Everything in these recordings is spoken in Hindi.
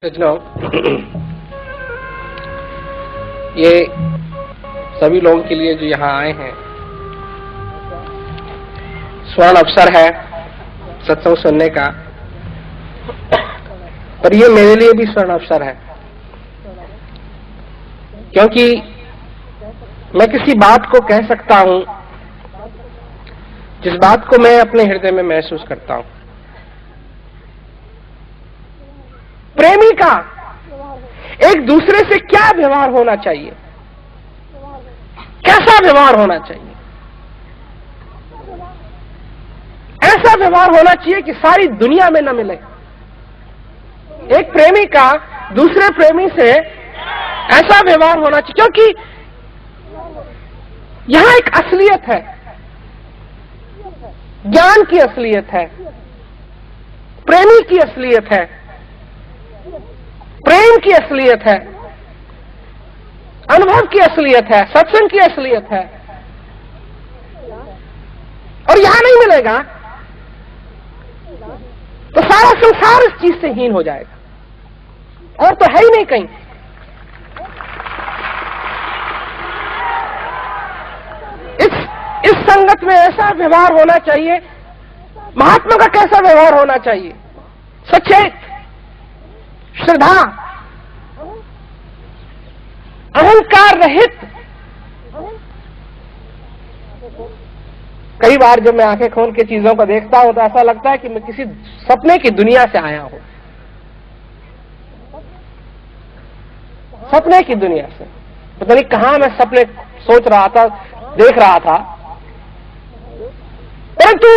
सज्जनों, ये सभी लोगों के लिए जो यहाँ आए हैं, स्वर्ण अवसर है सत्संग सुनने का, पर ये मेरे लिए भी स्वर्ण अवसर है, क्योंकि मैं किसी बात को कह सकता हूं जिस बात को मैं अपने हृदय में महसूस करता हूं। प्रेमी का एक दूसरे से क्या व्यवहार होना चाहिए, कैसा व्यवहार होना चाहिए? ऐसा व्यवहार होना चाहिए कि सारी दुनिया में न मिले। एक प्रेमी का दूसरे प्रेमी से ऐसा व्यवहार होना चाहिए, क्योंकि यहां एक असलियत है, ज्ञान की असलियत है, प्रेमी की असलियत है, प्रेम की असलियत है, अनुभव की असलियत है, सत्संग की असलियत है। और यहां नहीं मिलेगा तो सारा संसार इस चीज से हीन हो जाएगा, और तो है ही नहीं कहीं। इस संगत में ऐसा व्यवहार होना चाहिए। महात्मा का कैसा व्यवहार होना चाहिए? सचेत, श्रद्धा, अहंकार रहित। कई बार जब मैं आंखें खोल के चीजों को देखता हूं तो ऐसा लगता है कि मैं किसी सपने की दुनिया से आया हूं, सपने की दुनिया से। पता नहीं कहां मैं सपने सोच रहा था, देख रहा था, परंतु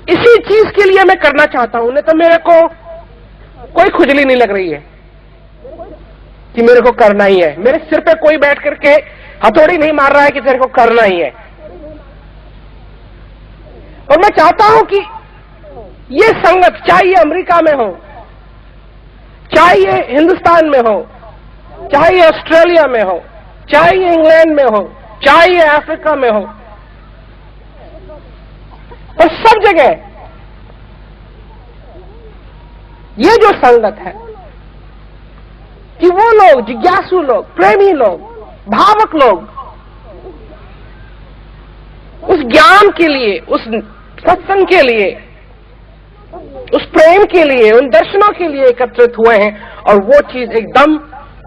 इसी चीज के लिए मैं करना चाहता हूं। नहीं तो मेरे को कोई खुजली नहीं लग रही है कि मेरे को करना ही है। मेरे सिर पे कोई बैठ करके हथौड़ी नहीं मार रहा है कि तेरे को करना ही है। और मैं चाहता हूं कि ये संगत, चाहे ये अमेरिका में हो, चाहे ये हिंदुस्तान में हो, चाहे ये ऑस्ट्रेलिया में हो, चाहे ये इंग्लैंड में हो, चाहे ये अफ्रीका में हो, और सब जगह ये जो संगत है कि वो लोग, जिज्ञासु लोग, प्रेमी लोग, भावक लोग उस ज्ञान के लिए, उस सत्संग के लिए, उस प्रेम के लिए, उन दर्शनों के लिए एकत्रित हुए हैं, और वो चीज एकदम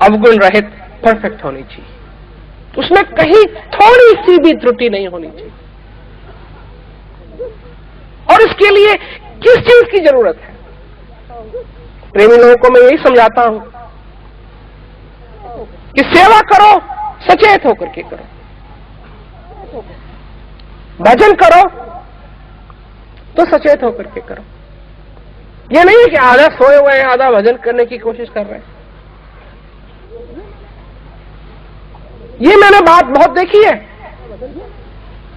अवगुण रहित, परफेक्ट होनी चाहिए। उसमें कहीं थोड़ी सी भी त्रुटि नहीं होनी चाहिए। और इसके लिए किस चीज की जरूरत है? प्रेमी लोगों को मैं यही समझाता हूं कि सेवा करो, सचेत होकर के करो, भजन करो तो सचेत होकर के करो। ये नहीं है कि आधा सोए हुए हैं, आधा भजन करने की कोशिश कर रहे हैं। ये मैंने बात बहुत देखी है,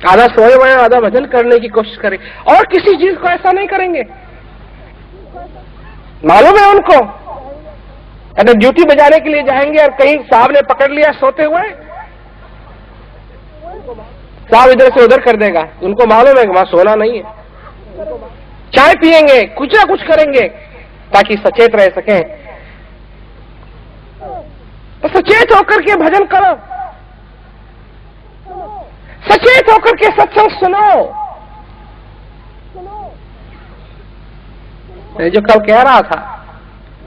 आधा सोए हुए हैं, आधा भजन करने की कोशिश करें, और किसी चीज को ऐसा नहीं करेंगे। मालूम है उनको, अगर ड्यूटी बजाने के लिए जाएंगे और कहीं साहब ने पकड़ लिया सोते हुए, साहब इधर से उधर कर देगा। उनको मालूम है कि वहां सोना नहीं है। चाय पिएंगे, कुछ ना कुछ करेंगे ताकि सचेत रह सकें। तो सचेत होकर के भजन करो, सचेत होकर के सत्संग सुनो। मैं जो कल कह रहा था,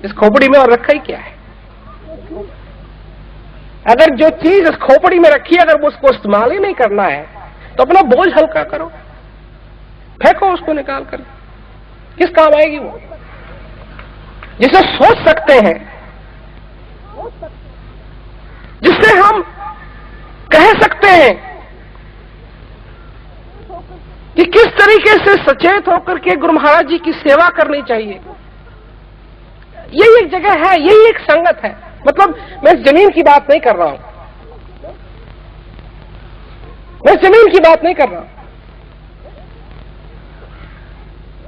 इस खोपड़ी में और रखा ही क्या है? अगर जो चीज इस खोपड़ी में रखी है, अगर वो उसको इस्तेमाल ही नहीं करना है तो अपना बोझ हल्का करो, फेंको उसको निकाल कर। किस काम आएगी वो? जिसे सोच सकते हैं, जिससे हम कह सकते हैं कि किस तरीके से सचेत होकर के गुरु महाराज जी की सेवा करनी चाहिए। यही एक जगह है, यही एक संगत है। मतलब मैं जमीन की बात नहीं कर रहा हूं, मैं जमीन की बात नहीं कर रहा हूं,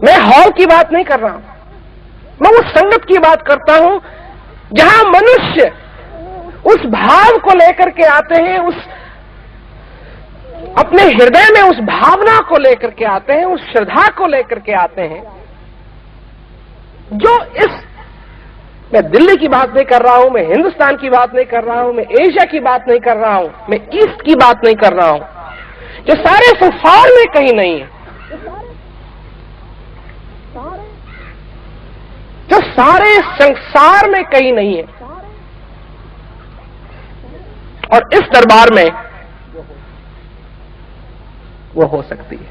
मैं हॉल की बात नहीं कर रहा हूं, मैं उस संगत की बात करता हूं जहां मनुष्य उस भाव को लेकर के आते हैं, उस अपने हृदय में उस भावना को लेकर के आते हैं, उस श्रद्धा को लेकर के आते हैं, जो इस मैं दिल्ली की बात नहीं कर रहा हूं, मैं हिंदुस्तान की बात नहीं कर रहा हूं, मैं एशिया की बात नहीं कर रहा हूं, मैं ईस्ट की बात नहीं कर रहा हूं, जो सारे संसार में कहीं नहीं है, जो सारे संसार में कहीं नहीं है। और इस दरबार में वो हो सकती है,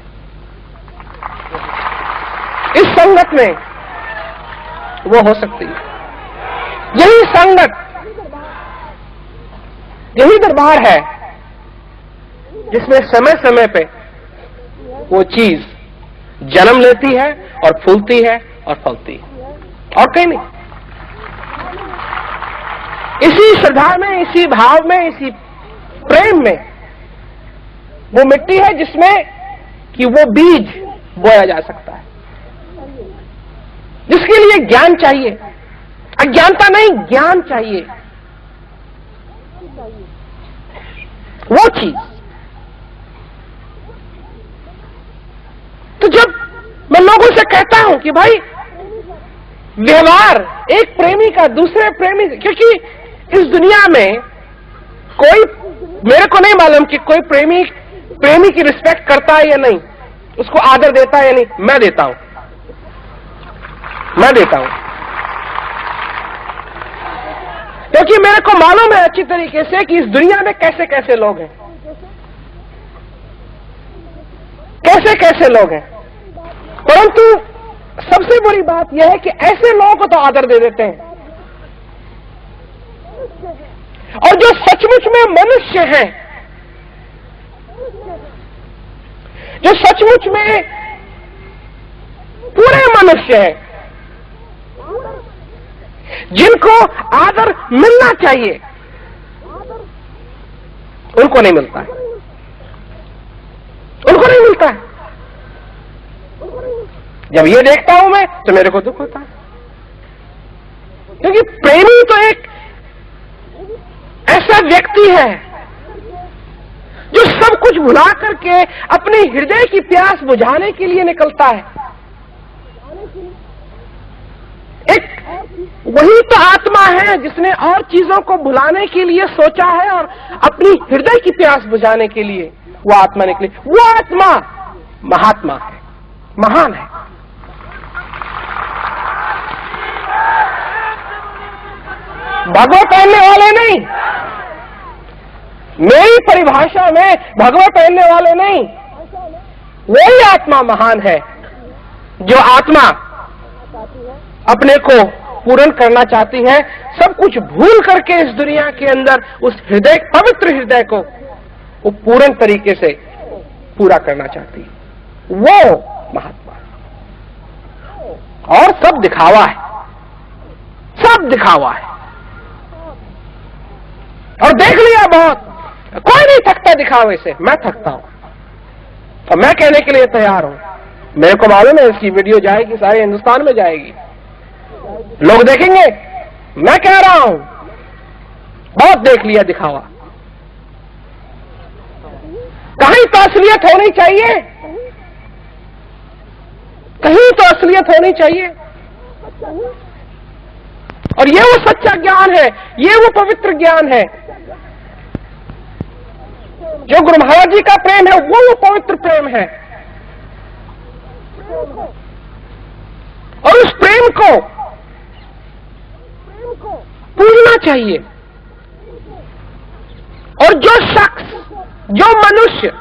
इस संगत में वो हो सकती है। यही संगत, यही दरबार है जिसमें समय समय पे वो चीज जन्म लेती है और फूलती है और फलती है, और कहीं नहीं। इसी श्रद्धा में, इसी भाव में, इसी प्रेम में वो मिट्टी है जिसमें कि वो बीज बोया जा सकता है, जिसके लिए ज्ञान चाहिए, अज्ञानता नहीं, ज्ञान चाहिए। वो चीज तो जब मैं लोगों से कहता हूं कि भाई व्यवहार एक प्रेमी का दूसरे प्रेमी, क्योंकि इस दुनिया में कोई, मेरे को नहीं मालूम कि कोई प्रेमी की रिस्पेक्ट करता है या नहीं, उसको आदर देता है या नहीं। मैं देता हूं, मैं देता हूं, क्योंकि मेरे को मालूम है अच्छी तरीके से कि इस दुनिया में कैसे कैसे लोग हैं, कैसे कैसे लोग हैं। परंतु सबसे बड़ी बात यह है कि ऐसे लोगों को तो आदर दे देते हैं, और जो सचमुच में मनुष्य हैं, जो सचमुच में पूरे मनुष्य हैं, जिनको आदर मिलना चाहिए, उनको नहीं मिलता है, उनको नहीं मिलता है। जब ये देखता हूं मैं तो मेरे को दुख होता है, क्योंकि प्रेमी तो एक ऐसा व्यक्ति है जो सब कुछ भुला करके अपने हृदय की प्यास बुझाने के लिए निकलता है। एक वही तो आत्मा है जिसने और चीजों को भुलाने के लिए सोचा है और अपनी हृदय की प्यास बुझाने के लिए वो आत्मा निकली। वो आत्मा महात्मा है, महान है। भगवा पहनने वाले नहीं, मेरी परिभाषा में भगवा पहनने वाले नहीं, वही आत्मा महान है जो आत्मा अपने को पूर्ण करना चाहती है, सब कुछ भूल करके इस दुनिया के अंदर उस हृदय, पवित्र हृदय को वो पूर्ण तरीके से पूरा करना चाहती है। वो महात्मा, और सब दिखावा है, सब दिखावा है। और देख लिया बहुत, कोई नहीं थकता दिखावे से, मैं थकता हूं और मैं कहने के लिए तैयार हूं। मेरे को मालूम है इसकी वीडियो जाएगी, सारे हिंदुस्तान में जाएगी, लोग देखेंगे। मैं कह रहा हूं बहुत देख लिया दिखावा, कहीं तो असलियत होनी चाहिए, कहीं तो असलियत होनी चाहिए। और ये वो सच्चा ज्ञान है, ये वो पवित्र ज्ञान है जो गुरु महाराज जी का प्रेम है, वो पवित्र प्रेम है। और उस प्रेम को पूजना चाहिए। और जो शख्स, जो मनुष्य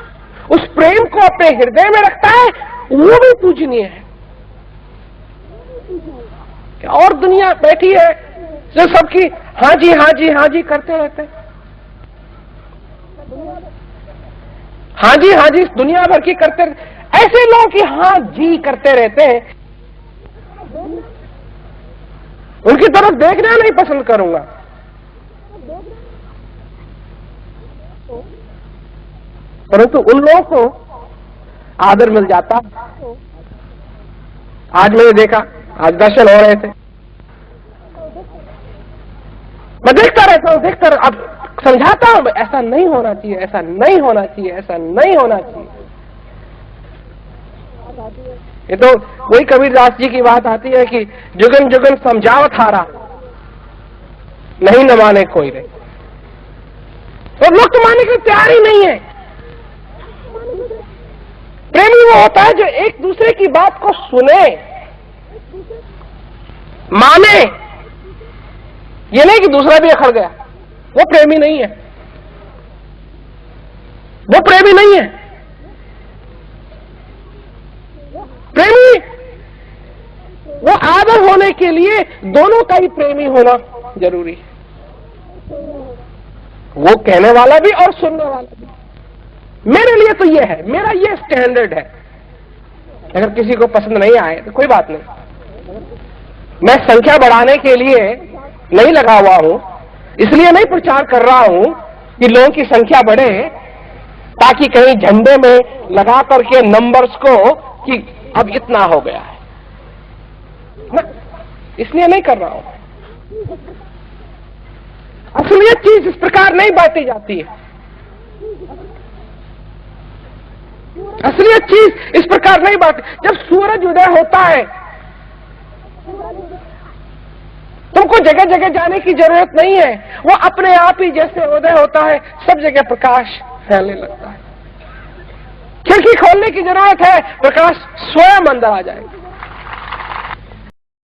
उस प्रेम को अपने हृदय में रखता है, वो भी पूजनीय है। और दुनिया बैठी है जो सबकी हाँ जी हाँ जी हाँ जी करते रहते हैं, हाँ जी दुनिया भर की करते रहते। ऐसे लोग की हाँ जी करते रहते हैं, उनकी तरफ देखना नहीं पसंद करूंगा। परंतु उन लोगों को आदर मिल जाता। आज मैंने देखा, आज दर्शन हो रहे थे, मैं देखता रहता हूं, अब समझाता हूं, ऐसा नहीं होना चाहिए, ऐसा नहीं होना चाहिए, ऐसा नहीं होना चाहिए। ये तो वही कबीरदास जी की बात आती है कि जुगन जुगन समझावत हारा, नहीं न माने कोई रे। और लोग तो मानने के लिए तैयार ही नहीं है। प्रेमी वो होता है जो एक दूसरे की बात को सुने, माने। ये नहीं कि दूसरा भी अखड़ गया, वो प्रेमी नहीं है, वो प्रेमी नहीं है। प्रेमी वो आदर होने के लिए दोनों का ही प्रेमी होना जरूरी है, वो कहने वाला भी और सुनने वाला भी। मेरे लिए तो ये है, मेरा ये स्टैंडर्ड है। अगर किसी को पसंद नहीं आए तो कोई बात नहीं, मैं संख्या बढ़ाने के लिए नहीं लगा हुआ हूं, इसलिए नहीं प्रचार कर रहा हूं कि लोगों की संख्या बढ़े ताकि कहीं झंडे में लगा करके नंबर्स को कि अब इतना हो गया है, इसलिए नहीं कर रहा हूं। असलियत चीज इस प्रकार नहीं बांटी जाती है, असलियत चीज इस प्रकार नहीं बांटी। जब सूरज उदय होता है तुमको जगह जगह जाने की जरूरत नहीं है, वो अपने आप ही जैसे उदय होता है सब जगह प्रकाश फैलने लगता है। खिड़की खोलने की जरूरत है, प्रकाश स्वयं अंदर आ जाएगा।